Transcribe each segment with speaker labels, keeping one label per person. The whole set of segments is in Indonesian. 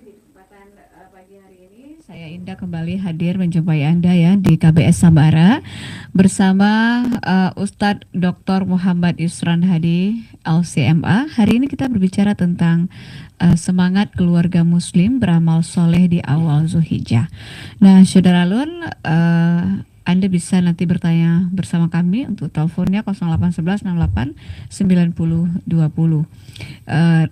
Speaker 1: di kesempatan pagi hari ini saya Indah kembali hadir menjumpai Anda ya di KBS Sabara bersama Ustadz Dr. Muhammad Yusran Hadi LCMA. Hari ini kita berbicara tentang semangat keluarga muslim beramal soleh di awal Zulhijjah. Nah, Saudara Lun, Anda bisa nanti bertanya bersama kami untuk teleponnya 0811 68 90 20.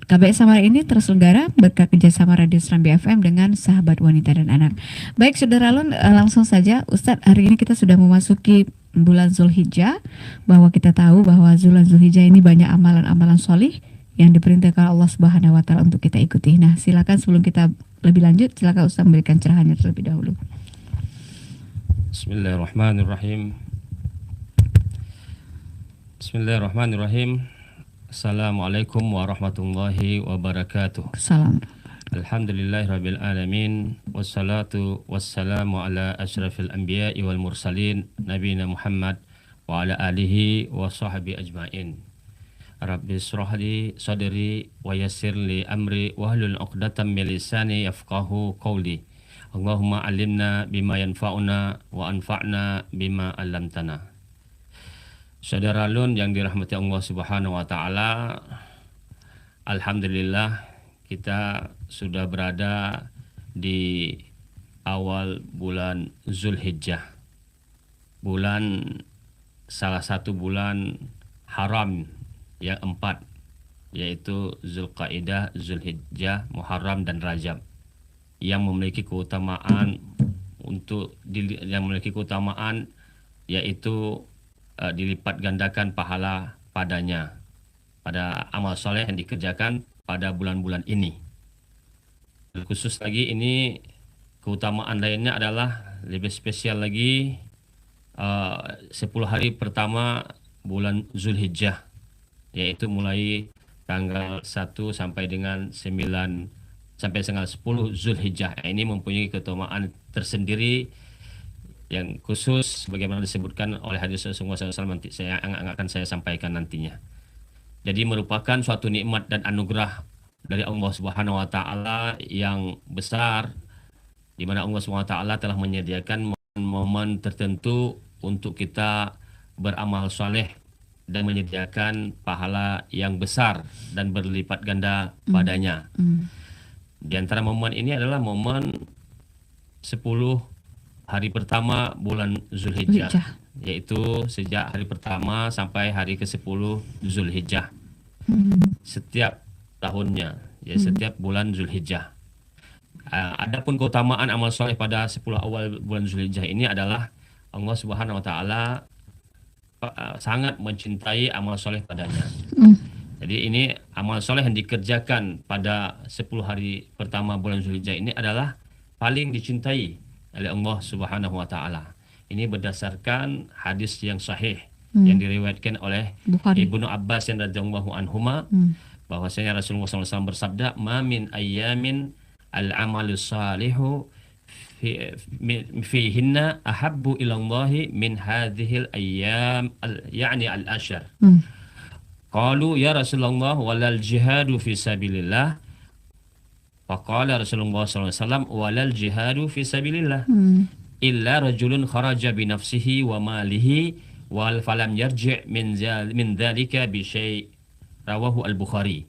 Speaker 1: KBS Samara ini terselenggara berkat kerjasama Radio Serambi FM dengan Sahabat Wanita dan Anak. Baik, Saudara Lun, langsung saja Ustadz, hari ini kita sudah memasuki bulan Zulhijjah, bahwa kita tahu bahwa bulan Zulhijjah ini banyak amalan-amalan solih yang diperintahkan Allah Subhanahu wa taala untuk kita ikuti. Nah, silakan sebelum kita lebih lanjut, silakan Ustadz memberikan cerahannya terlebih dahulu.
Speaker 2: Bismillahirrahmanirrahim. Bismillahirrahmanirrahim. Assalamualaikum warahmatullahi wabarakatuh.
Speaker 1: Salam.
Speaker 2: Alhamdulillahirabbil alamin wassalatu wassalamu ala asyrafil anbiya'i wal mursalin nabiyina Muhammad wa ala alihi wa sahbihi ajmain. Rabbi israh li sadri wa yassir li amri wahlul 'uqdatam min lisani yafqahu qawli. Allahumma 'allimna bima yanfa'una wa anfa'na bima 'allamtana. Saudara Lun yang dirahmati Allah Subhanahu wa taala, alhamdulillah kita sudah berada di awal bulan Zulhijjah. Salah satu bulan haram yang 4, yaitu Zulqaidah, Zulhijjah, Muharram dan Rajab, yang memiliki keutamaan yaitu dilipat gandakan pahala padanya pada amal soleh yang dikerjakan pada bulan-bulan ini. Khusus lagi ini keutamaan lainnya adalah lebih spesial lagi 10 hari pertama bulan Zulhijjah, yaitu mulai tanggal 1 sampai dengan 9 sampai tanggal 10 Zulhijjah. Ini mempunyai keutamaan tersendiri yang khusus bagaimana disebutkan oleh hadis Rasulullah SAW, nanti akan saya sampaikan nantinya. Jadi merupakan suatu nikmat dan anugerah dari Allah Subhanahu wa taala yang besar, di mana Allah Subhanahu wa taala telah menyediakan momen tertentu untuk kita beramal soleh dan menyediakan pahala yang besar dan berlipat ganda padanya. Di antara momen ini adalah momen 10 hari pertama bulan Zulhijjah, yaitu sejak hari pertama sampai hari ke-10 Zulhijjah. Setiap tahunnya, ya setiap bulan Zulhijjah. Adapun keutamaan amal soleh pada 10 awal bulan Zulhijjah ini adalah Allah Subhanahu wa taala sangat mencintai amal soleh padanya. Jadi ini amal soleh yang dikerjakan pada 10 hari pertama bulan Zulhijjah ini adalah paling dicintai oleh Allah Subhanahu wa taala. Ini berdasarkan hadis yang sahih yang diriwayatkan oleh Bukhari. Ibnu Abbas radhiyallahu anhuma, bahwasanya Rasulullah SAW bersabda, "Ma min ayyamin al-amalus salihu fihinna ahabbu ila Allahi min hadhil ayyam yani al-ashr." Qalu ya Rasulullah walal jihadu fi sabilillah. Faqala Rasulullah SAW walal jihadu fi sabilillah illa rajulun kharaja bi nafsihi wa malihi wal falam yarji' min dhalika bi syai'. Rawahu al-Bukhari.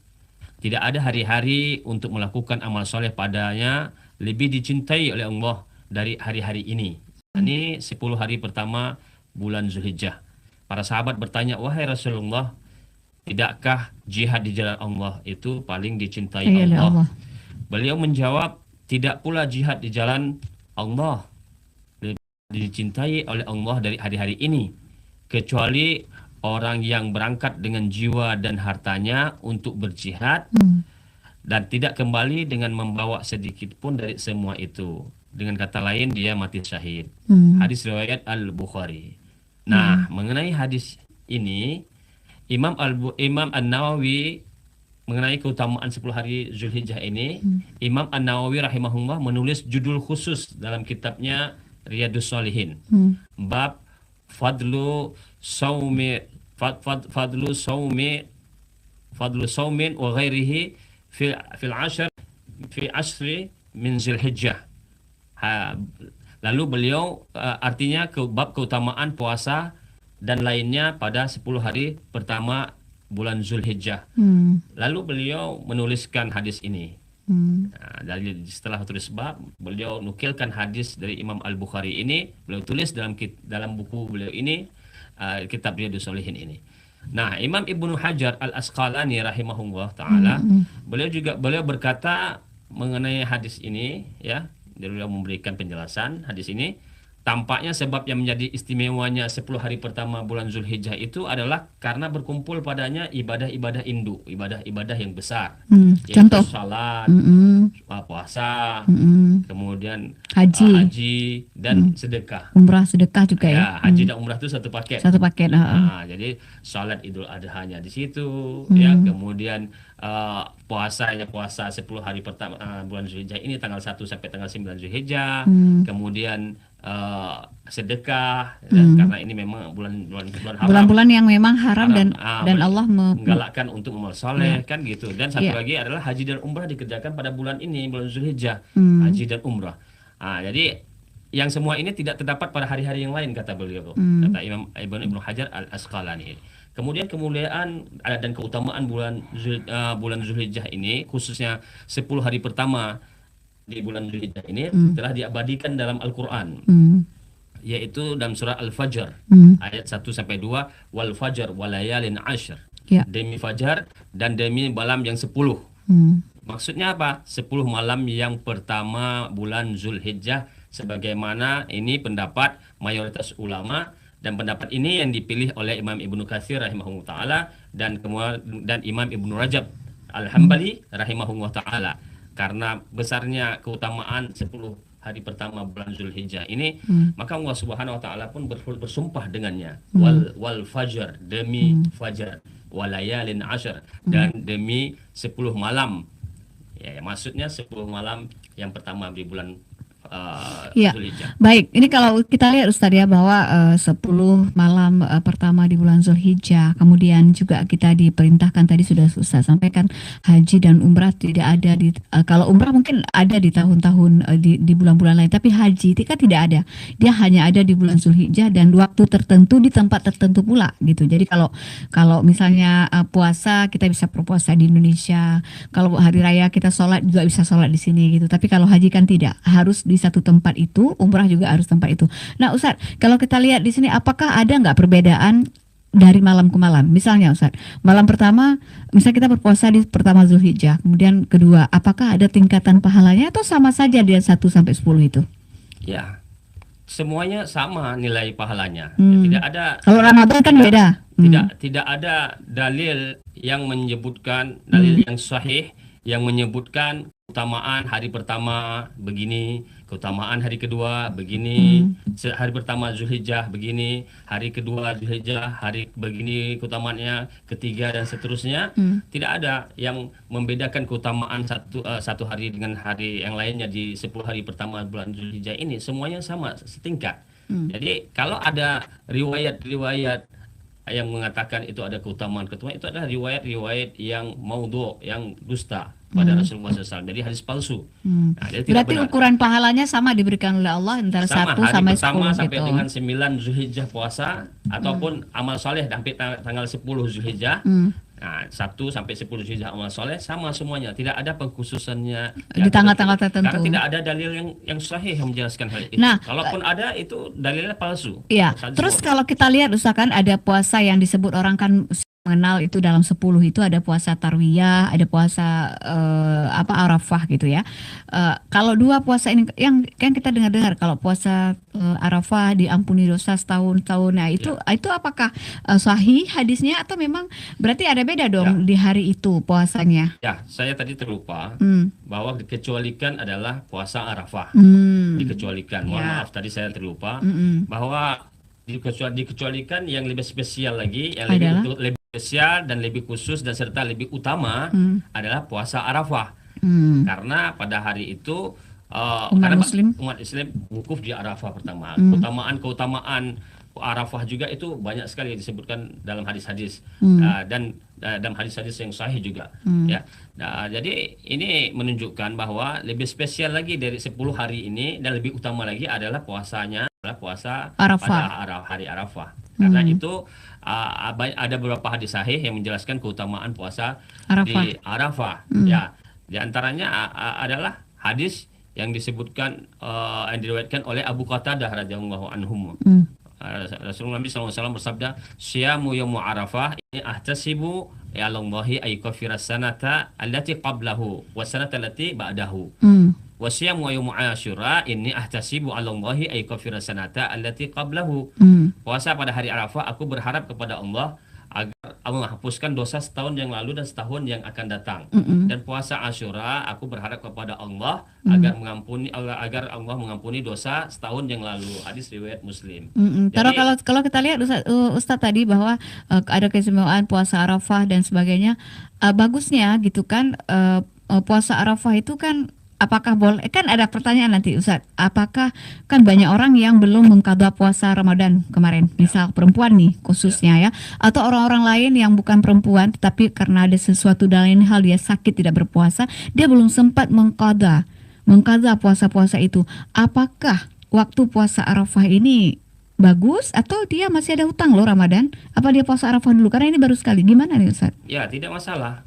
Speaker 2: Tidak ada hari-hari untuk melakukan amal soleh padanya lebih dicintai oleh Allah dari hari-hari ini. Ini 10 hari pertama bulan Zulhijjah. Para sahabat bertanya, "Wahai Rasulullah, tidakkah jihad di jalan Allah itu paling dicintai Allah?" Beliau menjawab, "Tidak pula jihad di jalan Allah lebih dicintai oleh Allah dari hari-hari ini, kecuali orang yang berangkat dengan jiwa dan hartanya untuk berjihad dan tidak kembali dengan membawa sedikit pun dari semua itu. Dengan kata lain, dia mati syahid." Hadis riwayat Al-Bukhari. Nah, mengenai hadis ini, Imam An-Nawawi mengenai keutamaan 10 hari Zulhijjah ini, Imam An-Nawawi rahimahullah menulis judul khusus dalam kitabnya Riyadhus Shalihin. Bab fadlu saumin wa ghairihi fil ashri min Zulhijjah. Lalu beliau artinya bab keutamaan puasa dan lainnya pada 10 hari pertama bulan Zulhijjah. Lalu beliau menuliskan hadis ini. Setelah tulis bab, beliau nukilkan hadis dari Imam Al-Bukhari ini, beliau tulis dalam buku beliau ini, kitab Riyadhus Shalihin ini. Nah, Imam Ibnu Hajar Al-Asqalani rahimahullah taala, beliau berkata mengenai hadis ini, ya, beliau memberikan penjelasan hadis ini. Tampaknya sebab yang menjadi istimewanya 10 hari pertama bulan Zulhijjah itu adalah karena berkumpul padanya ibadah-ibadah induk, ibadah-ibadah yang besar. Yaitu
Speaker 1: Contoh
Speaker 2: salat, puasa, kemudian haji dan sedekah.
Speaker 1: Umrah, sedekah juga ya.
Speaker 2: Haji dan umrah itu satu paket.
Speaker 1: Satu paket.
Speaker 2: Jadi salat Idul Adha-nya di situ, ya. Kemudian puasa 10 hari pertama bulan Zulhijjah ini tanggal 1 sampai tanggal 9 Zulhijjah. Kemudian sedekah, karena ini memang bulan-bulan haram.
Speaker 1: Bulan-bulan yang memang haram dan Allah
Speaker 2: menggalakkan untuk amal soleh, kan gitu. Dan satu lagi adalah haji dan umrah dikerjakan pada bulan ini, bulan Zulhijjah. Haji dan umrah. Jadi yang semua ini tidak terdapat pada hari-hari yang lain, kata beliau, kata Imam Ibnu Hajar Al-Asqalani. Kemudian kemuliaan dan keutamaan bulan Zulhijjah ini, khususnya 10 hari pertama di bulan Zulhijjah ini telah diabadikan dalam Al-Quran, yaitu dalam surah Al-Fajr ayat 1 sampai 2, wal fajr walayalin ashr, demi fajar dan demi malam yang 10. Maksudnya apa? 10 malam yang pertama bulan Zulhijjah, sebagaimana ini pendapat mayoritas ulama, dan pendapat ini yang dipilih oleh Imam Ibnu Katsir rahimahullah taala dan Imam Ibnu Rajab Al-Hambali rahimahullah taala. Karena besarnya keutamaan 10 hari pertama bulan Zulhijjah ini, maka Allah Subhanahu wa taala pun bersumpah dengannya. Wal fajr, demi fajar, walayalin ashr, dan demi 10 malam. Ya, maksudnya 10 malam yang pertama di bulan Zulhijjah.
Speaker 1: Baik, ini kalau kita lihat Ustaz ya, bahwa 10 malam pertama di bulan Zulhijjah, kemudian juga kita diperintahkan, tadi sudah Ustaz sampaikan, haji dan umrah tidak ada di kalau umrah mungkin ada di tahun-tahun di bulan-bulan lain, tapi haji itu kan tidak ada. Dia hanya ada di bulan Zulhijjah dan waktu tertentu di tempat tertentu pula gitu. Jadi kalau misalnya puasa, kita bisa berpuasa di Indonesia. Kalau hari raya kita sholat juga bisa sholat di sini gitu. Tapi kalau haji kan tidak, harus di satu tempat itu, umrah juga harus tempat itu. Nah Ustaz, kalau kita lihat di sini, apakah ada nggak perbedaan dari malam ke malam? Misalnya Ustaz, malam pertama, misalnya kita berpuasa di pertama Zulhijjah, kemudian kedua, apakah ada tingkatan pahalanya atau sama saja dia 1 sampai 10 itu?
Speaker 2: Ya, semuanya sama nilai pahalanya. Tidak ada.
Speaker 1: Kalau Ramadan kan beda.
Speaker 2: Tidak ada dalil yang menyebutkan, dalil yang sahih yang menyebutkan keutamaan hari pertama begini, keutamaan hari kedua begini, hari pertama Zulhijjah begini, hari kedua Zulhijjah hari begini keutamaannya, ketiga dan seterusnya. Tidak ada yang membedakan keutamaan satu hari dengan hari yang lainnya di 10 hari pertama bulan Zulhijjah ini, semuanya sama setingkat. Jadi kalau ada riwayat-riwayat yang mengatakan itu ada keutamaan itu adalah riwayat-riwayat yang maudhu', yang dusta pada Rasulullah SAW. Jadi hadis palsu. Nah,
Speaker 1: berarti ukuran pahalanya sama diberikan oleh Allah antara 1 sampai 10
Speaker 2: sampai
Speaker 1: gitu.
Speaker 2: dengan 9 Zulhijjah puasa ataupun amal soleh sampai tanggal 10 Zulhijjah. Nah, 1 sampai 10 Zulhijjah amal soleh sama semuanya, tidak ada pengkhususannya
Speaker 1: di tanggal-tanggal tertentu.
Speaker 2: Karena tidak ada dalil yang sahih yang menjelaskan hal itu.
Speaker 1: Nah,
Speaker 2: kalaupun ada itu dalilnya palsu.
Speaker 1: Iya. Terus kalau kita lihat usahakan ada puasa yang disebut orang kan mengenal itu dalam 10 itu ada puasa Tarwiyah, ada puasa Arafah gitu ya. Kalau dua puasa ini yang kan kita dengar-dengar, kalau puasa Arafah diampuni dosa setahun-tahun. Nah, itu apakah sahih hadisnya atau memang berarti ada beda dong di hari itu puasanya?
Speaker 2: Ya, saya tadi terlupa bahwa dikecualikan adalah puasa Arafah. Dikecualikan. Mohon maaf tadi saya terlupa bahwa dikecualikan yang lebih spesial lagi, yang lebih spesial dan lebih khusus dan serta lebih utama adalah puasa Arafah. Karena pada hari itu umat Islam wukuf di Arafah pertama. Keutamaan Arafah juga itu banyak sekali disebutkan dalam hadis-hadis dan dalam hadis-hadis yang sahih juga ya. Nah, jadi ini menunjukkan bahwa lebih spesial lagi dari 10 hari ini dan lebih utama lagi adalah puasanya adalah puasa
Speaker 1: Arafah.
Speaker 2: pada hari Arafah. Karena itu ada beberapa hadis sahih yang menjelaskan keutamaan puasa
Speaker 1: Arafah.
Speaker 2: di Arafah ya. Di antaranya adalah hadis yang disebutkan yang diriwayatkan oleh Abu Qatadah radhiyallahu anhu. Rasulullah Nabi SAW bersabda, "Syiamu yaumu Arafah ini ahtasibu ya Allahi ay kafiras sanata allati qablahu wa sanata allati ba'dahu. Wa syiamu yaumu Asyura ini ahtasibu Allahi ay kafiras sanata allati qablahu." Puasa pada hari Arafah aku berharap kepada Allah agar Allah menghapuskan dosa setahun yang lalu dan setahun yang akan datang. Dan puasa Asyura aku berharap kepada Allah agar Allah mengampuni dosa setahun yang lalu. Hadis riwayat Muslim. Jadi,
Speaker 1: Kalau kita lihat Ustadz tadi bahwa ada keistimewaan puasa Arafah dan sebagainya, bagusnya gitu kan, puasa Arafah itu kan apakah boleh, kan ada pertanyaan nanti Ustadz, apakah kan banyak orang yang belum mengqadha puasa Ramadan kemarin, misal perempuan nih khususnya ya, atau orang-orang lain yang bukan perempuan tapi karena ada sesuatu lain hal dia sakit tidak berpuasa, dia belum sempat mengqadha puasa-puasa itu. Apakah waktu puasa Arafah ini bagus atau dia masih ada hutang loh Ramadan? Apa dia puasa Arafah dulu karena ini baru sekali? Gimana nih Ustadz?
Speaker 2: ya tidak masalah.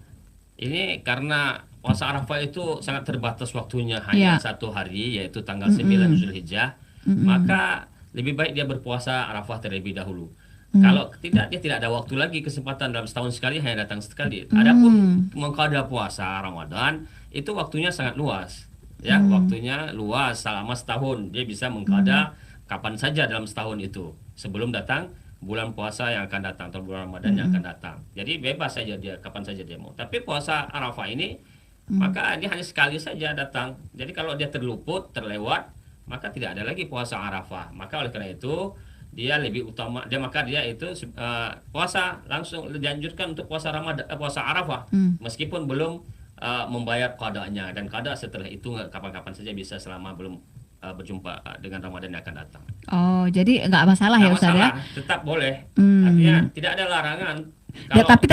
Speaker 2: Ini karena puasa Arafah itu sangat terbatas waktunya, hanya satu hari, yaitu tanggal 9 Zulhijjah. Maka lebih baik dia berpuasa Arafah terlebih dahulu. Kalau tidak, dia tidak ada waktu lagi, kesempatan dalam setahun sekali hanya datang sekali. Adapun mengqadha puasa Ramadan itu waktunya sangat luas. Ya, waktunya luas selama setahun. Dia bisa mengqadha kapan saja dalam setahun itu, sebelum datang bulan puasa yang akan datang atau bulan Ramadan yang akan datang. Jadi bebas saja dia kapan saja dia mau. Tapi puasa Arafah ini maka dia hanya sekali saja datang. Jadi kalau dia terluput, terlewat, maka tidak ada lagi puasa Arafah. Maka oleh karena itu dia lebih utama, dia itu puasa langsung dianjurkan untuk puasa Ramadan, puasa Arafah, meskipun belum membayar qadanya, dan qada setelah itu kapan-kapan saja bisa selama belum berjumpa dengan Ramadan yang akan datang.
Speaker 1: Oh, jadi nggak masalah ya Ustaz ya?
Speaker 2: Tetap boleh. Artinya tidak ada larangan.
Speaker 1: Ya, tapi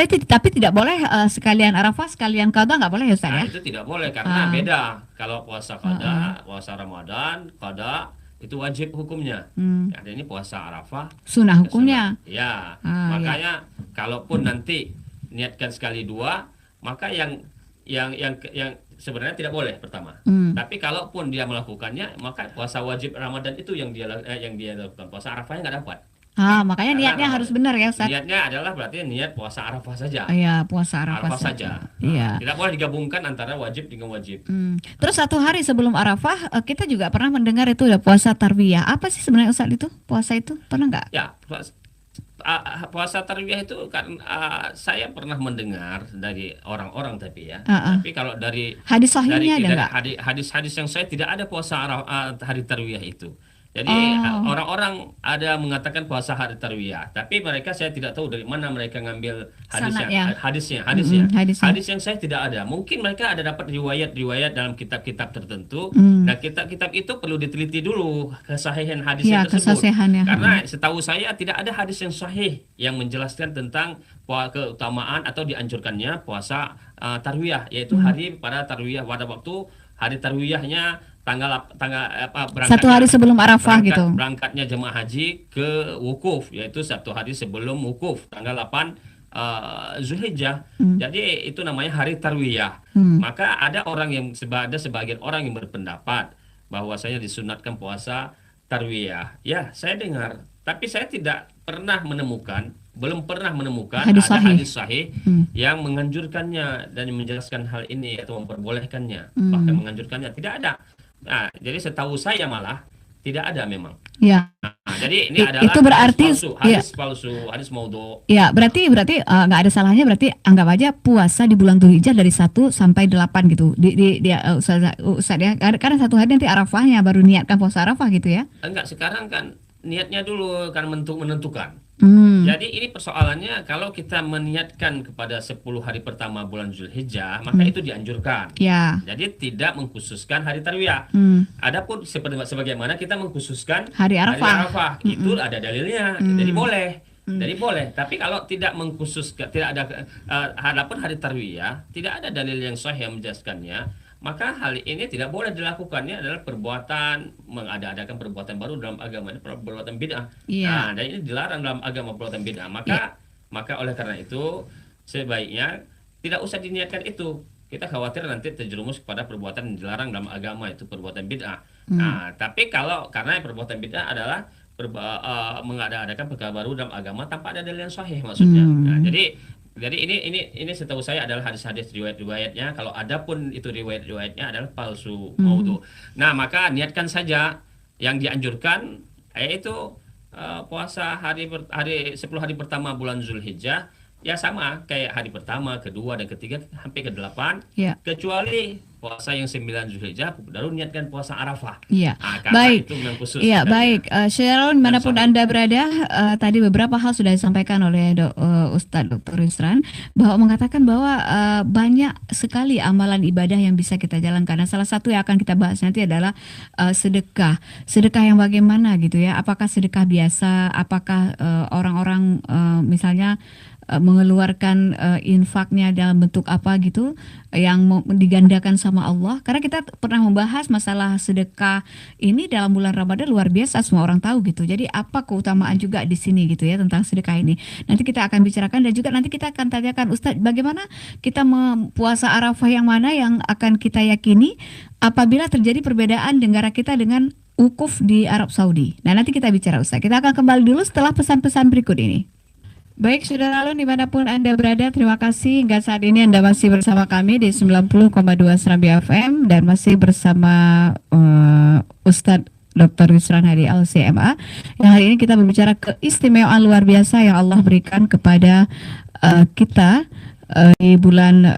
Speaker 1: tidak boleh sekalian Arafah sekalian qada, nggak boleh ya Ustaz ya?
Speaker 2: Itu tidak boleh karena beda. Kalau puasa qada, puasa Ramadan, qada itu wajib hukumnya. Ada ini puasa Arafah
Speaker 1: sunnah hukumnya.
Speaker 2: Ya, makanya kalaupun nanti niatkan sekali dua, maka yang sebenarnya tidak boleh pertama. Tapi kalaupun dia melakukannya, maka puasa wajib Ramadan itu yang dia lakukan. Puasa Arafahnya nggak dapat.
Speaker 1: Makanya niatnya harus benar ya Ustaz.
Speaker 2: Niatnya adalah berarti niat puasa Arafah saja.
Speaker 1: Iya, puasa Arafah
Speaker 2: saja.
Speaker 1: Iya.
Speaker 2: Tidak boleh digabungkan antara wajib dengan wajib.
Speaker 1: Terus satu hari sebelum Arafah kita juga pernah mendengar itu ada puasa tarwiyah. Apa sih sebenarnya Ustaz itu? Puasa itu pernah nggak?
Speaker 2: Ya, puasa tarwiyah itu kan saya pernah mendengar dari orang-orang tapi ya. Tapi kalau dari
Speaker 1: hadis sahihnya ada nggak?
Speaker 2: Hadis-hadis yang saya tidak ada puasa hari tarwiyah itu. Jadi orang-orang ada mengatakan puasa hari tarwiyah, tapi saya tidak tahu dari mana mereka ngambil hadisnya. Hadis yang saya tidak ada. Mungkin mereka ada dapat riwayat-riwayat dalam kitab-kitab tertentu. Nah, kitab-kitab itu perlu diteliti dulu kesahihan hadisnya tersebut. Karena setahu saya tidak ada hadis yang sahih yang menjelaskan tentang keutamaan atau dianjurkannya puasa tarwiyah, yaitu hari pada tarwiyah, pada waktu hari tarwiyahnya tanggal
Speaker 1: satu hari sebelum Arafah gitu.
Speaker 2: Berangkatnya jemaah haji ke wukuf, yaitu satu hari sebelum wukuf, tanggal 8 Zulhijjah. Jadi itu namanya hari tarwiyah. Maka ada sebagian orang yang berpendapat bahwasanya disunatkan puasa tarwiyah. Ya, saya dengar, tapi saya belum pernah menemukan
Speaker 1: hadis
Speaker 2: sahih yang menganjurkannya dan menjelaskan hal ini atau memperbolehkannya, bahkan menganjurkannya tidak ada. Nah, jadi setahu saya malah tidak ada memang.
Speaker 1: Ya.
Speaker 2: Nah, jadi ini adalah
Speaker 1: itu berarti
Speaker 2: hadis palsu, hadis maudhu.
Speaker 1: Ya, berarti nggak ada salahnya, berarti anggap aja puasa di bulan Dzulhijjah dari 1 sampai 8 gitu. Ustaz ya, karena satu hari nanti Arafahnya baru niatkan puasa Arafah gitu ya.
Speaker 2: Enggak, sekarang kan niatnya dulu kan menentukan. Jadi ini persoalannya kalau kita meniatkan kepada 10 hari pertama bulan Zulhijjah, maka itu dianjurkan.
Speaker 1: Ya.
Speaker 2: Jadi tidak mengkhususkan hari tarwiyah. Adapun sebagaimana kita mengkhususkan
Speaker 1: Hari Arafah.
Speaker 2: itu ada dalilnya. Jadi boleh. Jadi boleh, tapi kalau tidak mengkhususkan, tidak ada adapun hari tarwiyah, tidak ada dalil yang sahih yang menjelaskannya, maka hal ini tidak boleh dilakukannya adalah perbuatan mengada-adakan perbuatan baru dalam agama, ini perbuatan bid'ah.
Speaker 1: Iya.
Speaker 2: Nah, dan ini dilarang dalam agama perbuatan bid'ah. Maka oleh karena itu sebaiknya tidak usah diniatkan itu. Kita khawatir nanti terjerumus kepada perbuatan yang dilarang dalam agama, itu perbuatan bid'ah. Nah, tapi kalau karena perbuatan bid'ah adalah mengada-adakan perkara baru dalam agama tanpa ada dalil yang sahih maksudnya. Nah, jadi ini setahu saya adalah hadis-hadis riwayat-riwayatnya. Kalau ada pun itu riwayat-riwayatnya adalah palsu, maudhu. Nah, maka niatkan saja yang dianjurkan yaitu puasa hari 10 hari pertama bulan Zulhijjah, ya sama kayak hari pertama, kedua dan ketiga sampai ke-8.
Speaker 1: Ya.
Speaker 2: Kecuali puasa yang 9 Zulhijjah baru niatkan puasa Arafah.
Speaker 1: Iya.
Speaker 2: Karena
Speaker 1: Baik.
Speaker 2: itu memang khusus.
Speaker 1: Iya, baik. Syaron, manapun Anda berada, tadi beberapa hal sudah disampaikan oleh Ustadz Dr. Yusran, bahwa mengatakan bahwa banyak sekali amalan ibadah yang bisa kita jalankan. Nah, salah satu yang akan kita bahas nanti adalah sedekah. Sedekah yang bagaimana gitu ya? Apakah sedekah biasa? Apakah orang-orang misalnya mengeluarkan infaknya dalam bentuk apa gitu yang digandakan sama Allah, karena kita pernah membahas masalah sedekah ini dalam bulan Ramadan luar biasa, semua orang tahu gitu. Jadi apa keutamaan juga di sini gitu ya tentang sedekah ini. Nanti kita akan bicarakan dan juga nanti kita akan tanyakan Ustadz bagaimana kita puasa Arafah yang mana yang akan kita yakini apabila terjadi perbedaan negara kita dengan wukuf di Arab Saudi. Nah, nanti kita bicara Ustadz. Kita akan kembali dulu setelah pesan-pesan berikut ini. Baik, saudara Alun dimanapun Anda berada, terima kasih hingga saat ini Anda masih bersama kami di 90,2 Serambi FM dan masih bersama Ustadz Dr. Yusran Hadi LCMA yang hari ini kita berbicara keistimewaan luar biasa yang Allah berikan kepada kita di bulan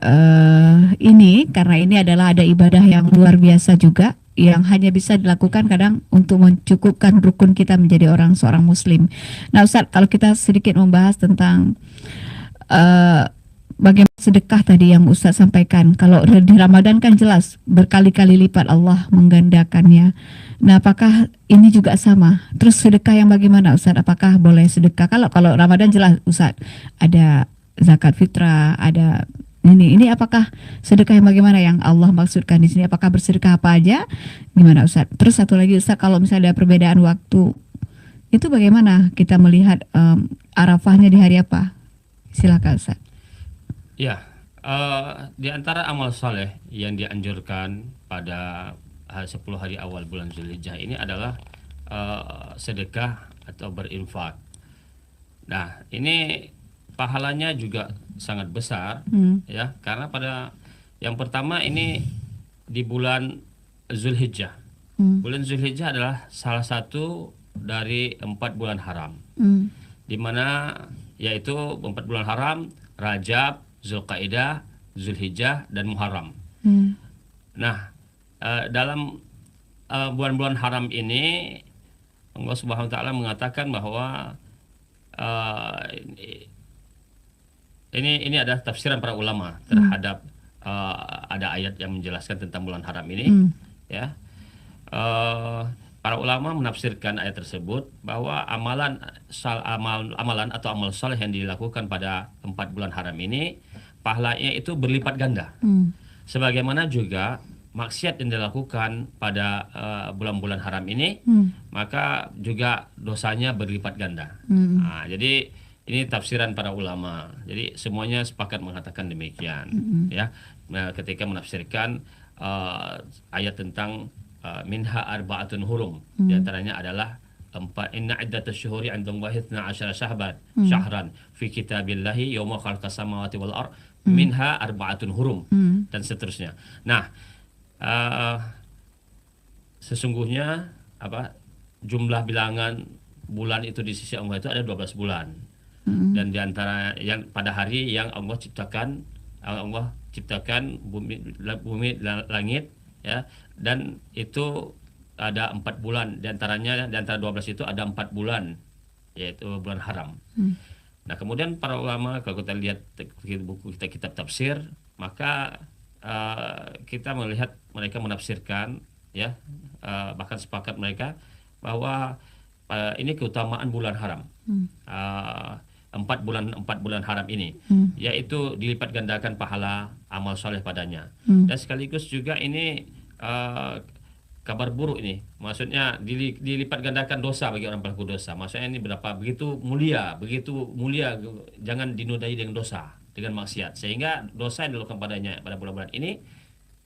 Speaker 1: ini, karena ini adalah ada ibadah yang luar biasa juga yang hanya bisa dilakukan kadang untuk mencukupkan rukun kita menjadi seorang muslim. Nah Ustaz, kalau kita sedikit membahas tentang bagaimana sedekah tadi yang Ustaz sampaikan, kalau di Ramadan kan jelas berkali-kali lipat Allah menggandakannya. Nah apakah ini juga sama? Terus sedekah yang bagaimana Ustaz? Apakah boleh sedekah? Kalau Ramadan jelas Ustaz ada zakat fitrah, ada ini apakah sedekah yang bagaimana yang Allah maksudkan di sini? Apakah bersedekah apa aja? Gimana Ustaz? Terus satu lagi Ustaz, kalau misalnya ada perbedaan waktu, itu bagaimana kita melihat Arafahnya di hari apa? Silakan Ustaz.
Speaker 2: Ya, di antara amal saleh yang dianjurkan pada 10 hari awal bulan Zulhijjah ini adalah sedekah atau berinfak. Nah, ini pahalanya juga sangat besar ya, karena pada yang pertama ini di bulan Zulhijjah. Bulan Zulhijjah adalah salah satu dari 4 bulan haram, di mana yaitu 4 bulan haram: Rajab, Zulqaidah, Zulhijjah, dan Muharram. Nah, dalam bulan-bulan haram ini Allah Subhanahu wa taala mengatakan bahwa ini adalah tafsiran para ulama terhadap ada ayat yang menjelaskan tentang bulan haram ini. Ya, para ulama menafsirkan ayat tersebut bahwa amalan atau amal saleh yang dilakukan pada 4 bulan haram ini pahalanya itu berlipat ganda. Sebagaimana juga maksiat yang dilakukan pada bulan-bulan haram ini, maka juga dosanya berlipat ganda. Nah, jadi ini tafsiran para ulama. Jadi semuanya sepakat mengatakan demikian. Ya, nah, ketika menafsirkan ayat tentang minha arba'atun hurum, di antaranya adalah 4, inna iddatash syuhuri 'indallahi 12 syahran fi kitabillahi yauma khalaqas samawati wal ard minha arba'atun hurum, dan seterusnya. Nah, sesungguhnya jumlah bilangan bulan itu di sisi Allah itu ada 12 bulan. Dan di antara yang pada hari yang Allah ciptakan bumi langit ya, dan itu ada 4 bulan, di antara 12 itu ada 4 bulan yaitu bulan haram.
Speaker 1: Hmm.
Speaker 2: Nah, kemudian para ulama kalau kita lihat buku kita kitab tafsir, maka kita melihat mereka menafsirkan, ya, bahkan sepakat mereka bahwa ini keutamaan bulan haram. Empat bulan haram ini, yaitu dilipat gandakan pahala amal soleh padanya, dan sekaligus juga ini kabar buruk ini, maksudnya dilipat gandakan dosa bagi orang pelaku dosa. Maksudnya ini begitu mulia, jangan dinodai dengan dosa, dengan maksiat, sehingga dosa yang dilakukan padanya pada bulan-bulan ini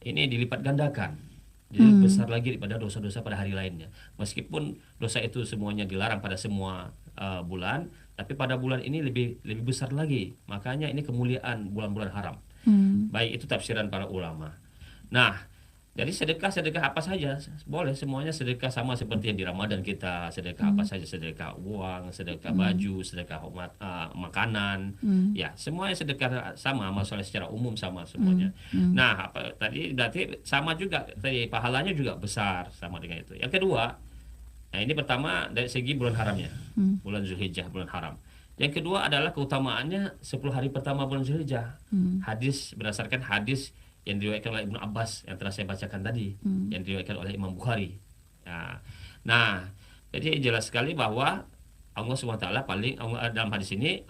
Speaker 2: dilipat gandakan, jadi besar lagi daripada dosa-dosa pada hari lainnya. Meskipun dosa itu semuanya dilarang pada semua bulan, tapi pada bulan ini lebih besar lagi. Makanya ini kemuliaan bulan-bulan haram. Baik, itu tafsiran para ulama. Nah, jadi sedekah apa saja boleh, semuanya sedekah sama seperti yang di Ramadan kita sedekah apa saja, sedekah uang, sedekah baju, sedekah makanan, ya semuanya sedekah sama, amal soleh secara umum sama semuanya. Nah, tadi berarti sama juga, tadi pahalanya juga besar sama dengan itu. Yang kedua, nah ini pertama dari segi bulan haramnya, bulan Zulhijjah, bulan haram. Yang kedua adalah keutamaannya 10 hari pertama bulan Zulhijjah. Berdasarkan hadis yang diriwayatkan oleh Ibnu Abbas yang telah saya bacakan tadi, yang diriwayatkan oleh Imam Bukhari. Nah, jadi jelas sekali bahwa Allah SWT dalam hadis ini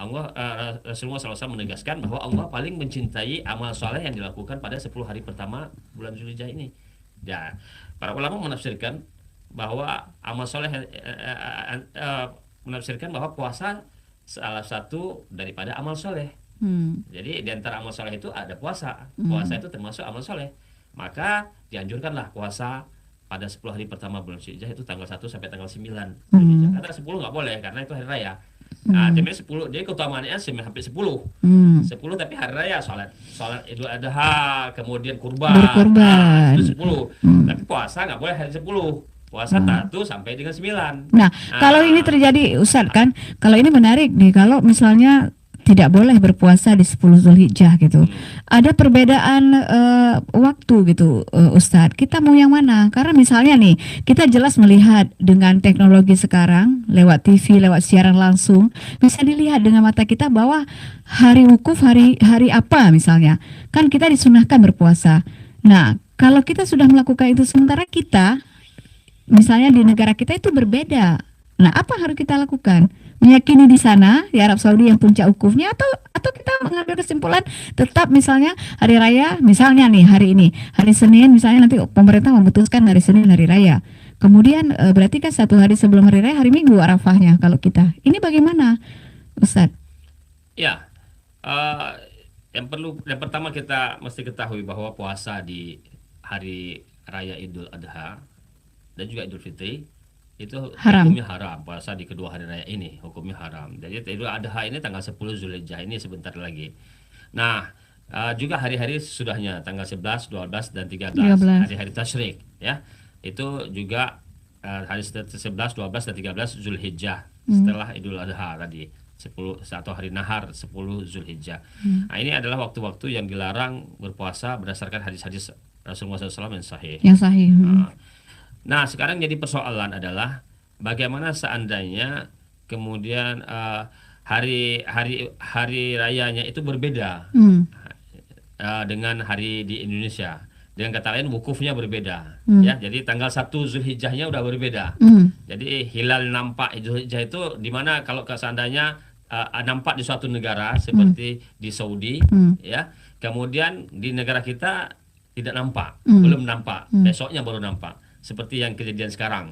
Speaker 2: Rasulullah SAW menegaskan bahwa Allah paling mencintai amal soleh yang dilakukan pada 10 hari pertama bulan Zulhijjah ini. Ya, para ulama menafsirkan bahwa amal soleh menafsirkan bahwa puasa salah satu daripada amal soleh. Jadi di antara amal soleh itu ada puasa. Puasa itu termasuk amal soleh. Maka dianjurkanlah puasa pada 10 hari pertama bulan Zulhijjah, itu tanggal 1 sampai tanggal 9. Karena 10 nggak boleh karena itu hari raya. Nah, jadi 10, jadi keutamaannya sampai 10. 10 tapi hari raya, salat Idul Adha, kemudian kurban. Itu 10. Tapi puasa nggak boleh hari 10. Puasa 1 sampai dengan 9.
Speaker 1: Nah, kalau ini terjadi Ustadz kan, kalau ini menarik nih, kalau misalnya tidak boleh berpuasa di 10 Zulhijjah gitu. Ada perbedaan waktu gitu, Ustadz. Kita mau yang mana? Karena misalnya nih, kita jelas melihat dengan teknologi sekarang, lewat TV, lewat siaran langsung, bisa dilihat dengan mata kita bahwa hari wukuf, hari apa misalnya. Kan kita disunahkan berpuasa. Nah, kalau kita sudah melakukan itu, sementara kita, misalnya di negara kita itu berbeda. Nah, apa harus kita lakukan? Meyakini di sana di Arab Saudi yang puncak wukufnya, atau kita mengambil kesimpulan tetap misalnya hari raya, misalnya nih hari Senin misalnya, nanti pemerintah memutuskan hari Senin hari raya, kemudian berarti kan 1 hari sebelum hari raya hari Minggu Arafahnya. Kalau kita ini bagaimana, Ustadz?
Speaker 2: Ya, yang pertama kita mesti ketahui bahwa puasa di hari raya Idul Adha dan juga Idul Fitri itu hukumnya haram. Puasa di kedua hari raya ini hukumnya haram. Jadi Idul Adha ini tanggal 10 Zulhijjah ini sebentar lagi. Nah, juga hari-hari sesudahnya tanggal 11, 12 dan 13. Hari-hari tasyrik, ya. Itu juga hari 11, 12 dan 13 Zulhijjah setelah Idul Adha tadi. 10 atau hari nahar 10 Zulhijjah. Nah, ini adalah waktu-waktu yang dilarang berpuasa berdasarkan hadis-hadis Rasulullah SAW yang sahih. Nah, sekarang jadi persoalan adalah bagaimana seandainya kemudian hari rayanya itu berbeda dengan hari di Indonesia. Dengan kata lain wukufnya berbeda, ya. Jadi tanggal 1 Zulhijjahnya udah berbeda. Jadi hilal nampak Zulhijjah itu di mana kalau seandainya nampak di suatu negara seperti di Saudi, ya. Kemudian di negara kita tidak nampak, belum nampak. Besoknya baru nampak. Seperti yang kejadian sekarang.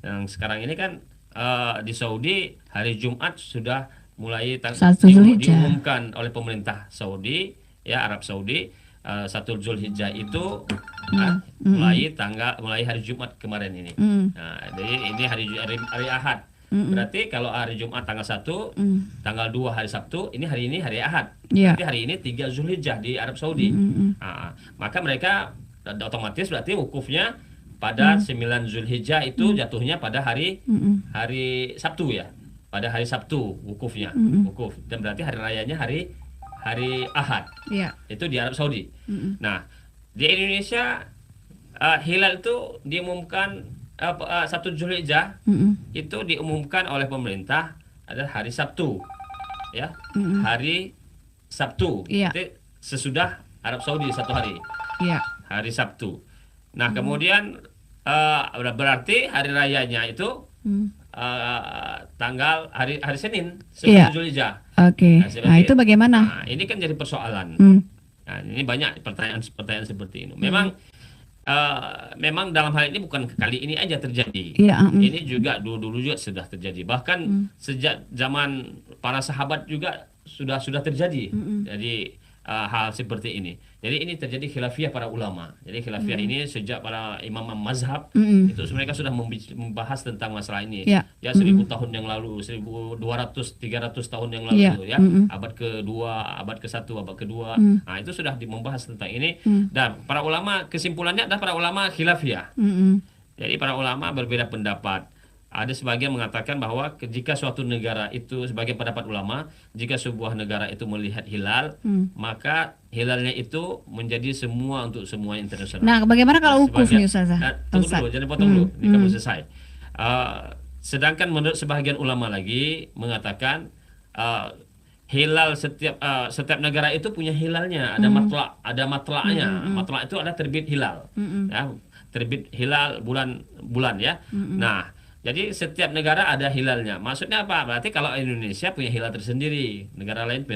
Speaker 2: Yang sekarang ini kan di Saudi hari Jumat sudah mulai diumumkan oleh pemerintah Saudi, ya, Arab Saudi, 1 Zulhijjah itu mulai hari Jumat kemarin ini. Nah, jadi ini hari Ahad. Berarti kalau hari Jumat tanggal 1, tanggal 2 hari Sabtu, ini hari Ahad. Berarti hari ini 3 Zulhijjah di Arab Saudi. Maka mereka otomatis berarti wukufnya pada 9 Zulhijjah itu jatuhnya pada hari Sabtu, ya. Pada hari Sabtu wukufnya. Wukuf. Dan berarti hari rayanya hari Ahad. Itu di Arab Saudi. Nah, di Indonesia hilal itu diumumkan 1 Zulhijjah itu diumumkan oleh pemerintah adalah hari Sabtu, ya.
Speaker 1: Mm-mm.
Speaker 2: Hari Sabtu,
Speaker 1: Iya.
Speaker 2: itu sesudah Arab Saudi 1 hari,
Speaker 1: Iya.
Speaker 2: hari Sabtu. Nah, kemudian berarti hari rayanya itu
Speaker 1: Mm.
Speaker 2: tanggal hari hari Senin,
Speaker 1: Iya.
Speaker 2: 10 Zulhijjah.
Speaker 1: Oke.
Speaker 2: Nah,
Speaker 1: Nah, itu bagaimana?
Speaker 2: nah, ini kan jadi persoalan.
Speaker 1: Mm.
Speaker 2: Nah, ini banyak pertanyaan-pertanyaan seperti ini. Memang dalam hal ini bukan kali ini aja terjadi.
Speaker 1: Iya.
Speaker 2: Ini juga dulu-dulu juga sudah terjadi. Bahkan sejak zaman para sahabat juga sudah terjadi. Jadi hal seperti ini. Jadi ini terjadi khilafiyah para ulama. Jadi khilafiyah ini sejak para imam mazhab
Speaker 1: Mm-mm.
Speaker 2: itu mereka sudah membahas tentang masalah ini.
Speaker 1: Iya.
Speaker 2: Ya 1000 tahun yang lalu, 1200, 300 tahun yang lalu
Speaker 1: Iya.
Speaker 2: ya.
Speaker 1: Mm-mm.
Speaker 2: Abad kedua, abad ke-1, abad kedua.
Speaker 1: Mm.
Speaker 2: Nah, itu sudah membahas tentang ini.
Speaker 1: Mm.
Speaker 2: Dan para ulama, kesimpulannya adalah para ulama khilafiyah.
Speaker 1: Mm-mm.
Speaker 2: Jadi para ulama berbeda pendapat. Ada sebagian mengatakan bahwa jika suatu negara itu, sebagai pendapat ulama, jika sebuah negara itu melihat hilal, maka hilalnya itu menjadi semua untuk semua internasional.
Speaker 1: Nah, bagaimana kalau wukuf
Speaker 2: Sebagian-
Speaker 1: nih Ustazah?
Speaker 2: Tunggu
Speaker 1: Ustaz.
Speaker 2: dulu, jangan potong dulu. Ini kan belum
Speaker 1: Hmm.
Speaker 2: selesai. Sedangkan menurut sebagian ulama lagi mengatakan hilal setiap negara itu punya hilalnya, ada ada matlaknya. Matlak itu ada terbit hilal. Ya, terbit hilal bulan ya. Nah, jadi setiap negara ada hilalnya. Maksudnya apa? Berarti kalau Indonesia punya hilal tersendiri, negara lain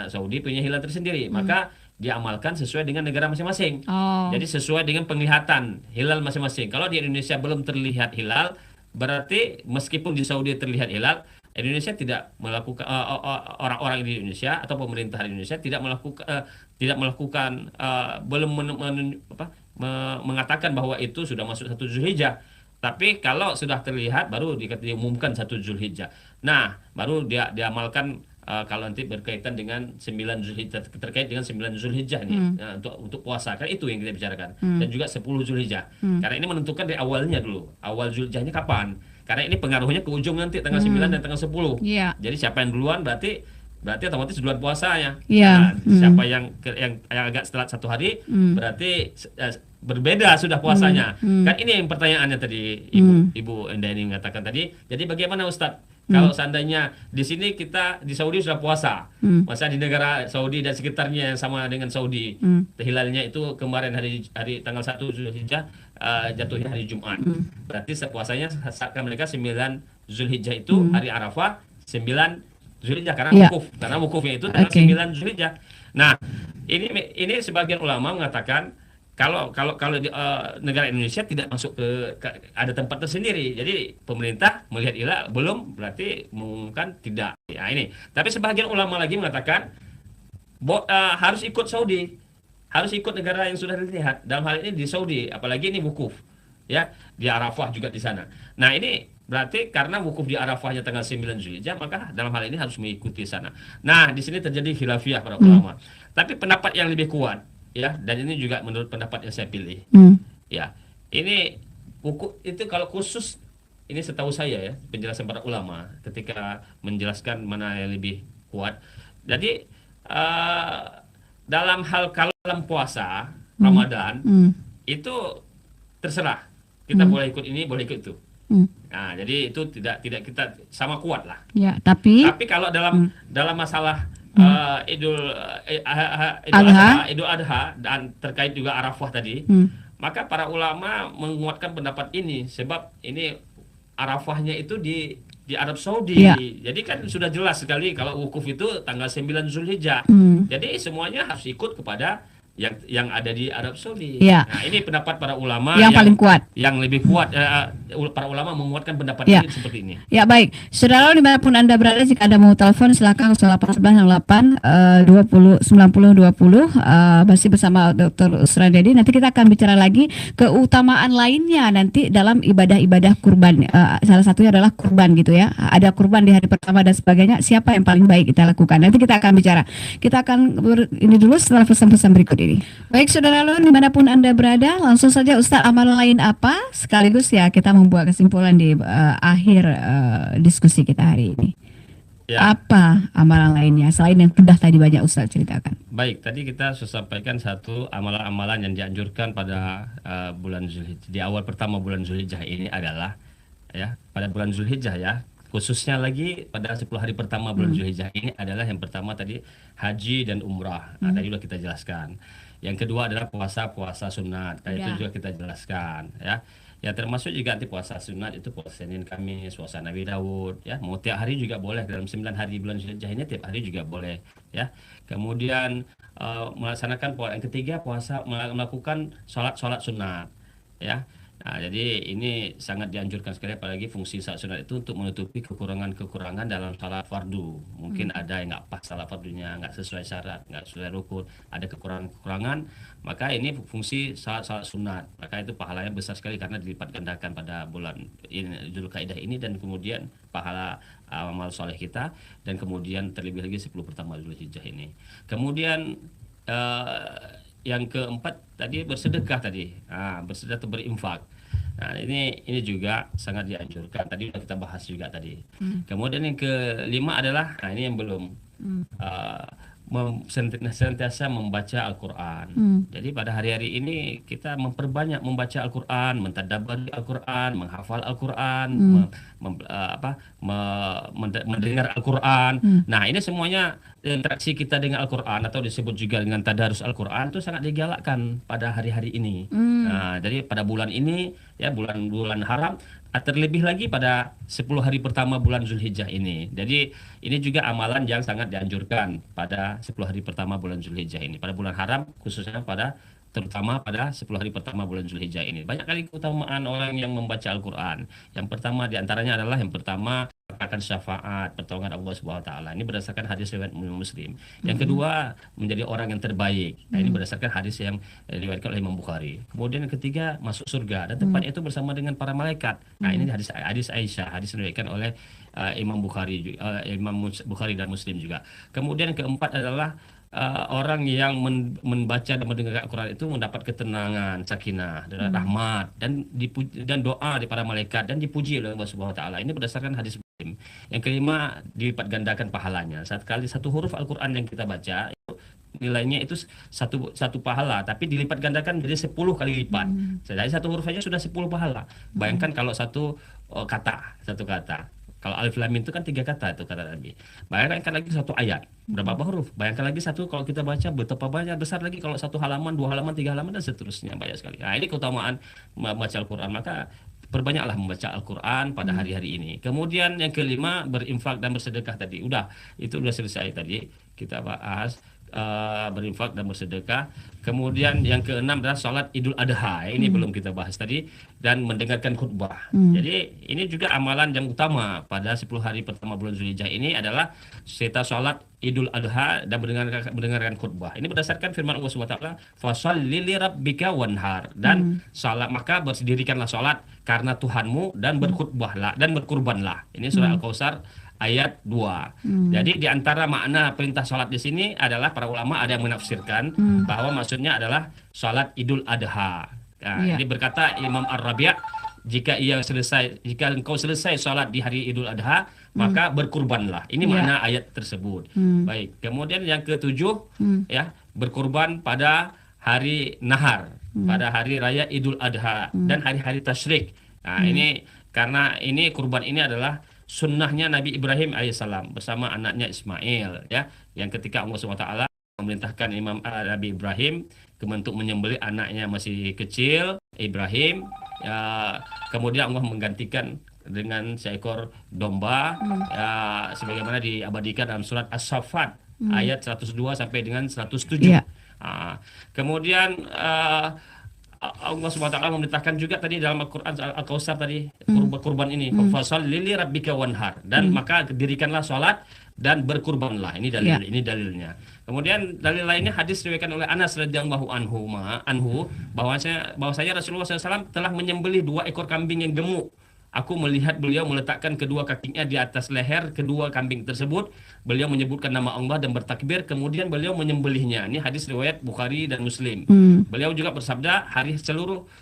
Speaker 2: Saudi punya hilal tersendiri, maka diamalkan sesuai dengan negara masing-masing.
Speaker 1: Oh.
Speaker 2: Jadi sesuai dengan penglihatan hilal masing-masing. Kalau di Indonesia belum terlihat hilal, berarti meskipun di Saudi terlihat hilal, Indonesia tidak melakukan orang-orang di Indonesia atau pemerintah di Indonesia tidak melakukan belum mengatakan bahwa itu sudah masuk 1 Zulhijjah. Tapi kalau sudah terlihat baru diumumkan 1 Zulhijjah. Nah, baru diamalkan kalau nanti berkaitan dengan 9 Zulhijjah, terkait dengan 9 Zulhijjah nih, untuk puasa, kan itu yang kita bicarakan. Dan juga 10 Zulhijjah. Karena ini menentukan dari awalnya dulu. Awal Zulhijjahnya kapan? Karena ini pengaruhnya ke ujung nanti tanggal 9 dan tanggal 10.
Speaker 1: Iya.
Speaker 2: Jadi siapa yang duluan berarti otomatis duluan puasanya.
Speaker 1: Iya.
Speaker 2: Nah, siapa yang agak setelah 1 hari berarti berbeda sudah puasanya. Kan ini yang pertanyaannya tadi Ibu Endah ini mengatakan tadi. Jadi bagaimana Ustadz? Kalau seandainya di sini kita di Saudi sudah puasa, masa di negara Saudi dan sekitarnya yang sama dengan Saudi, hilalnya itu kemarin hari tanggal 1 Zulhijjah, jatuhnya hari Jumat. Berarti puasanya saat mereka 9 Zulhijjah itu hari Arafah, 9 Zulhijjah karena
Speaker 1: Iya.
Speaker 2: wukuf. Karena wukufnya itu tanggal
Speaker 1: Oke.
Speaker 2: 9 Zulhijjah. Nah, ini sebagian ulama mengatakan kalau di negara Indonesia tidak masuk ada tempat tersendiri. Jadi pemerintah melihat hilal belum berarti mengumumkan tidak. Ya ini. Tapi sebagian ulama lagi mengatakan harus ikut Saudi. Harus ikut negara yang sudah dilihat. Dalam hal ini di Saudi, apalagi ini wukuf. Ya, di Arafah juga di sana. Nah, ini berarti karena wukuf di Arafahnya tanggal 9 Zulhijjah, maka dalam hal ini harus mengikuti sana. Nah, di sini terjadi khilafiyah para ulama. Tapi pendapat yang lebih kuat, ya, dan ini juga menurut pendapat yang saya pilih. Ya, ini wukuf itu kalau khusus, ini setahu saya ya, penjelasan para ulama ketika menjelaskan mana yang lebih kuat. Jadi dalam hal kalau dalam puasa Ramadan itu terserah, kita boleh ikut ini, boleh ikut itu. Nah, jadi itu tidak kita sama kuat lah.
Speaker 1: Ya, tapi
Speaker 2: Kalau dalam masalah Idul
Speaker 1: Adha.
Speaker 2: Adha dan terkait juga Arafah tadi, maka para ulama menguatkan pendapat ini sebab ini Arafahnya itu di Arab Saudi.
Speaker 1: Ya.
Speaker 2: Jadi kan sudah jelas sekali kalau wukuf itu tanggal 9 Zulhijjah. Jadi semuanya harus ikut kepada yang ada di Arab Saudi.
Speaker 1: Ya.
Speaker 2: Nah, ini pendapat para ulama
Speaker 1: yang paling kuat.
Speaker 2: yang lebih kuat. Para ulama menguatkan pendapat
Speaker 1: Ya.
Speaker 2: ini seperti ini.
Speaker 1: Ya, baik. Saudara dimanapun Anda berada, jika Anda mau telepon silakan 0898 20 90 20. Masih bersama Dr. Usran Dedi. Nanti kita akan bicara lagi keutamaan lainnya nanti dalam ibadah-ibadah kurban. Salah satunya adalah kurban gitu ya. Ada kurban di hari pertama dan sebagainya. Siapa yang paling baik kita lakukan? Nanti kita akan bicara. Kita akan ini dulu setelah pesan-pesan berikut ini. Baik, saudara dimanapun Anda berada, langsung saja Ustadz, amalan lain apa? Sekaligus ya kita membuat kesimpulan di akhir diskusi kita hari ini.
Speaker 2: Ya.
Speaker 1: Apa amalan lainnya selain yang sudah tadi banyak Ustadz ceritakan?
Speaker 2: Baik, tadi kita sudah sampaikan satu amalan-amalan yang dianjurkan pada bulan Zulhijjah. Di awal pertama bulan Zulhijjah ini adalah ya, pada bulan Zulhijjah ya, Khususnya lagi pada 10 hari pertama bulan Zulhijjah ini adalah yang pertama tadi haji dan umrah. Nah, tadi sudah kita jelaskan. Yang kedua adalah puasa sunat. Nah, itu
Speaker 1: Udah.
Speaker 2: juga kita jelaskan ya. Ya termasuk juga nanti puasa sunat itu puasa Senin Kamis, puasa Nabi Daud ya. Mau tiap hari juga boleh dalam 9 hari bulan Zulhijjah ini tiap hari juga boleh ya. Kemudian melaksanakan yang ketiga puasa melakukan sholat sunat ya. Nah, jadi ini sangat dianjurkan sekali apalagi fungsi salat sunat itu untuk menutupi kekurangan-kekurangan dalam salat fardu. Mungkin ada yang nggak pas salat fardunya, nggak sesuai syarat, nggak sesuai rukun, ada kekurangan-kekurangan, maka ini fungsi salat sunat. Maka itu pahalanya besar sekali karena dilipat gandakan pada bulan ini, Dzulqa'dah ini dan kemudian pahala amal soleh kita dan kemudian terlebih lagi 10 pertama Zulhijjah ini. Kemudian yang keempat tadi bersedekah tadi, bersedekah atau berinfak. Nah, ini juga sangat dianjurkan. Tadi sudah kita bahas juga tadi. Kemudian yang kelima adalah, nah ini yang belum, uh, senantiasa membaca Al-Quran. Jadi pada hari-hari ini kita memperbanyak membaca Al-Quran, mentadabburi Al-Quran, menghafal Al-Quran, mendengar Al-Quran. Nah, ini semuanya interaksi kita dengan Al-Quran atau disebut juga dengan tadarus Al-Quran itu sangat digalakkan pada hari-hari ini. Nah, jadi pada bulan ini ya bulan-bulan haram, terlebih lagi pada 10 hari pertama bulan Zulhijjah ini. Jadi ini juga amalan yang sangat dianjurkan pada 10 hari pertama bulan Zulhijjah ini. Pada bulan haram khususnya terutama pada 10 hari pertama bulan Zulhijjah ini. Banyak kali keutamaan orang yang membaca Al-Quran. Yang pertama diantaranya adalah yang pertama akan syafaat pertolongan Allah Subhanahu wa taala. Ini berdasarkan hadis riwayat Muslim. Yang kedua menjadi orang yang terbaik. Nah, ini berdasarkan hadis yang diriwayatkan oleh Imam Bukhari. Kemudian yang ketiga masuk surga dan tempatnya itu bersama dengan para malaikat. Nah, ini hadis Aisyah, hadis diriwayatkan oleh Imam Bukhari, Imam Bukhari dan Muslim juga. Kemudian yang keempat adalah orang yang membaca dan mendengar Al-Quran itu mendapat ketenangan, sakinah, dan rahmat dan doa dari para malaikat dan dipuji oleh Allah Subhanahu wa taala. Ini berdasarkan hadis Muslim. Yang kelima dilipat gandakan pahalanya. Satu huruf Al-Quran yang kita baca itu nilainya itu satu pahala, tapi dilipat gandakan jadi 10 kali lipat. Jadi satu huruf aja sudah 10 pahala. Bayangkan kalau satu kata. Kalau alif lam mim itu kan 3 kata itu kata Nabi. Bayangkan lagi satu ayat berapa huruf. Bayangkan lagi satu kalau kita baca betapa banyak besar lagi kalau satu halaman, 2 halaman, 3 halaman dan seterusnya banyak sekali. Nah, ini keutamaan membaca Al-Quran. Maka perbanyaklah membaca Al-Quran pada hari-hari ini. Kemudian yang kelima berinfak dan bersedekah tadi. Itu udah selesai tadi kita bahas. Berinfak dan bersedekah. Kemudian yang keenam adalah sholat Idul Adha. Ini belum kita bahas tadi. Dan mendengarkan khutbah. Jadi ini juga amalan yang utama pada 10 hari pertama bulan Zulhijjah ini adalah kita sholat Idul Adha dan mendengarkan khutbah. Ini berdasarkan firman Allah SWT, fasholli li rabbika wanhar, dan salat maka berdirikanlah sholat karena Tuhanmu dan berkhutbahlah dan berkurbanlah. Ini surah Al-Kautsar ayat 2. Jadi di antara makna perintah sholat di sini adalah para ulama ada yang menafsirkan bahwa maksudnya adalah sholat Idul Adha. Nah, ini berkata Imam Ar-Rabi', jika engkau selesai sholat di hari Idul Adha, maka berkurbanlah. Ini makna ayat tersebut. Baik. Kemudian yang ketujuh, ya, berkurban pada hari nahar, pada hari raya Idul Adha dan hari-hari tasyrik. Nah, ini karena ini kurban ini adalah sunnahnya Nabi Ibrahim alaihissalam bersama anaknya Ismail, ya, yang ketika Allah SWT memerintahkan Nabi Ibrahim untuk menyembelih anaknya masih kecil Ibrahim, ya, kemudian Allah menggantikan dengan seekor domba, ya, sebagaimana diabadikan dalam surat As-Saffat ayat 102 sampai dengan 107. Kemudian Allah SWT memerintahkan juga tadi dalam Al-Quran Al-Kautsar tadi kurban ini, fasholli li rabbika wanhar, dan maka dirikanlah sholat dan berkurbanlah. Ini dalilnya. Kemudian dalil lainnya hadis diriwayatkan oleh Anas radhiyallahu anhu bahwasanya Rasulullah SAW telah menyembelih 2 ekor kambing yang gemuk. Aku melihat beliau meletakkan kedua kakinya di atas leher kedua kambing tersebut. Beliau menyebutkan nama Allah dan bertakbir. Kemudian beliau menyembelihnya. Ini hadis riwayat Bukhari dan Muslim. Beliau juga bersabda,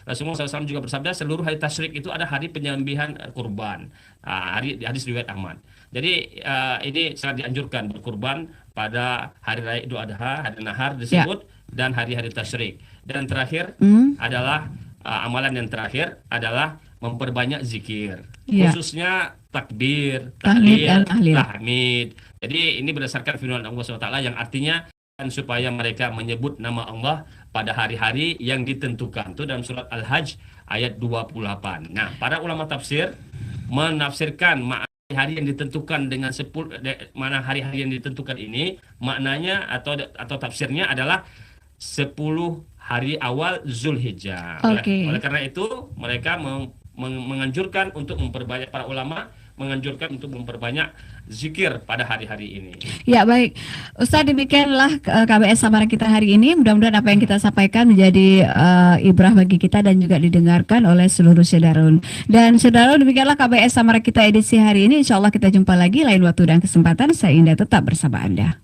Speaker 2: Rasulullah SAW juga bersabda, seluruh hari tasyrik itu ada hari penyembelihan kurban. Hadis riwayat Ahmad. Jadi ini sangat dianjurkan berkurban pada hari raya Idul Adha, hari nahar disebut, dan hari-hari tasyrik. Dan terakhir adalah amalan yang terakhir adalah memperbanyak zikir,
Speaker 1: Ya.
Speaker 2: khususnya takbir,
Speaker 1: Tahmid dan
Speaker 2: tahlil,
Speaker 1: tahlil.
Speaker 2: tahmid. Jadi ini berdasarkan firman Allah SWT yang artinya supaya mereka menyebut nama Allah pada hari-hari yang ditentukan. Itu dalam surat Al-Hajj ayat 28. Nah, para ulama tafsir menafsirkan hari yang ditentukan dengan 10 mana hari-hari yang ditentukan ini, maknanya atau tafsirnya adalah 10 hari awal Zulhijjah.
Speaker 1: Oke.
Speaker 2: Oleh karena itu mereka menganjurkan untuk memperbanyak, para ulama menganjurkan untuk memperbanyak zikir pada hari-hari ini.
Speaker 1: Ya, baik. Ustaz, demikianlah KBS Samara kita hari ini. Mudah-mudahan apa yang kita sampaikan menjadi ibrah bagi kita dan juga didengarkan oleh seluruh Syedharun. Dan Syedharun, demikianlah KBS Samara kita edisi hari ini. Insya Allah kita jumpa lagi lain waktu dan kesempatan. Saya Indah tetap bersama Anda.